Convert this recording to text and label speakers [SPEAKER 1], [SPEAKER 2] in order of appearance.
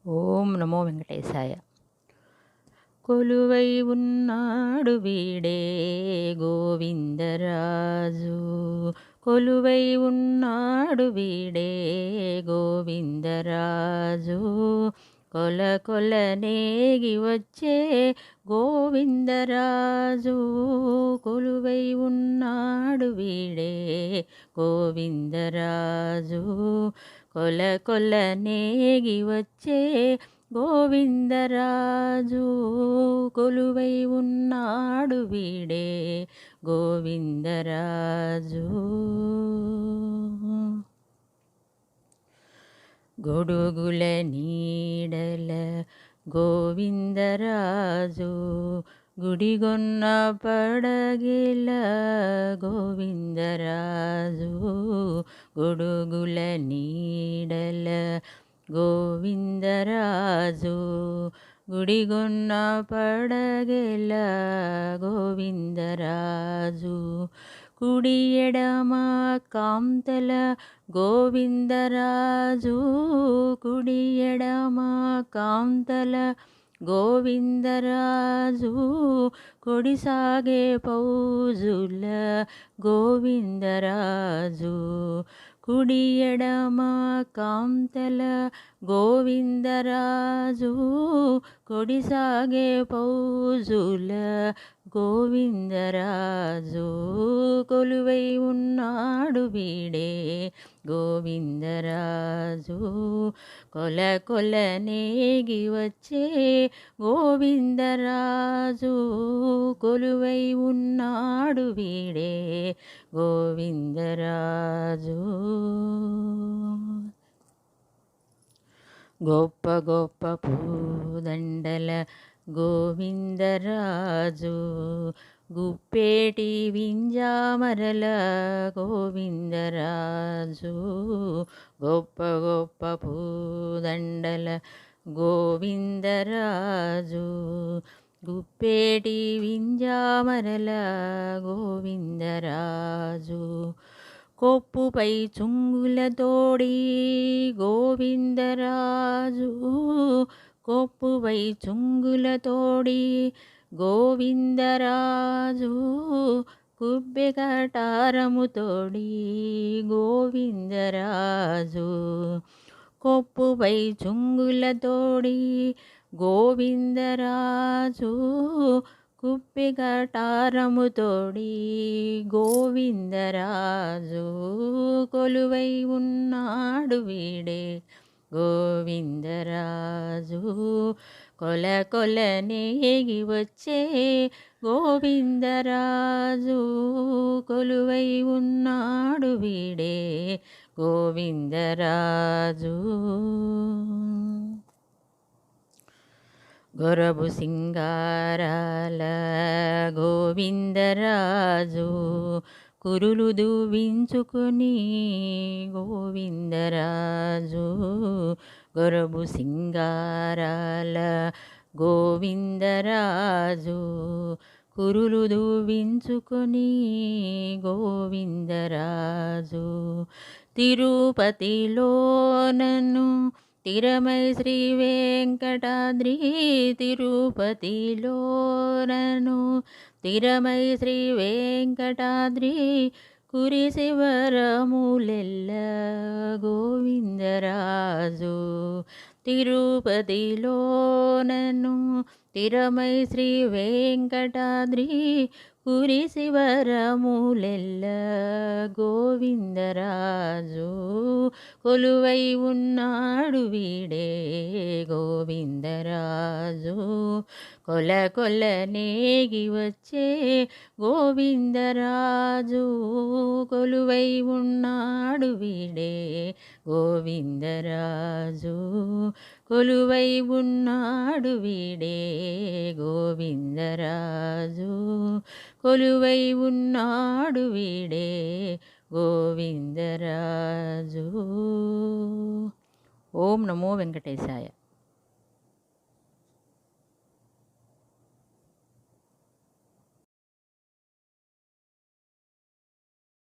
[SPEAKER 1] ఓం నమో వెంకటేశాయ. కొలువై ఉన్నాడు వీడే గోవిందరాజు, కొలువై ఉన్నాడు వీడే గోవిందరాజు, కొల కొల నేగి వచ్చే గోవిందరాజు, కొలువై ఉన్నాడు వీడే గోవిందరాజు, కొల కొల నేగి వచ్చే గోవిందరాజు, కొలువై ఉన్నాడు వీడే గోవిందరాజు. గొడుగుల నీడల గోవిందరాజు, గుడిగొన్న పడగిల గోవిందరాజు, గొడుగుల నీడల గోవిందరాజు, గుడిగొన్న పడగెల గోవిందరాజు, కుడి ఎడమ కాంతల గోవిందరాజు, కుడి ఎడమ కాంతల గోవిందరాజు, కొడిసాగే పౌజుల గోవిందరాజు, కుడి ఎడమ కాంతల గోవిందరాజు, కొడిసాగే పౌజుల గోవిందరాజు, కొలువై ఉన్నాడు వీడే గోవిందరాజు, కొల కొల నేగి వచ్చే గోవిందరాజు, కొలువై ఉన్నాడు వీడే గోవిందరాజు. గొప్ప గొప్ప పూదండల గోవిందరాజు, గుప్పేటి వింజామరల గోవిందరాజు, గొప్ప గొప్ప పూదండల గోవిందరాజు, గుప్పేటి వింజామరల గోవిందరాజు, కొప్పుపై చుంగులతోడి గోవిందరాజు, కొప్పుపై చుంగులతోడి గోవిందరాజు, కుబ్బె కటారముతోడి గోవిందరాజు, కొప్పుపై చుంగులతోడి గోవిందరాజు, కుప్పి కటారముతోడి గోవిందరాజు, కొలువై ఉన్నాడు వీడే గోవిందరాజు, కొల కొల నేగి వచ్చే గోవిందరాజు, కొలువై ఉన్నాడు వీడే గోవిందరాజు. గొరబు సింగారాల గోవిందరాజు, కురులు దువ్వించుకొని గోవిందరాజు, గొరబు సింగారాల గోవిందరాజు, కురులు దువ్వించుకొని గోవిందరాజు, తిరుపతిలో నన్ను తిరమై శ్రీ వెంకటాద్రి, తిరుపతిలో నన్ను తిరమై శ్రీ వెంకటాద్రి, కురిశివరములెల్ల గోవిందరాజు, తిరుపతిలో నన్ను తిరమై శ్రీ వెంకటాద్రి, కురిశివరములెల్ల గోవిందరాజు, కొలువై ఉన్నాడు వీడే గోవిందరాజు, కొల కొల నేగి వచ్చే గోవిందరాజు, కొలువై ఉన్నాడు వీడే గోవిందరాజు, కొలువై ఉన్నాడు వీడే గోవిందరాజు, కొలువై ఉన్నాడు వీడే గోవిందరాజు. ఓం నమో వెంకటేశాయ.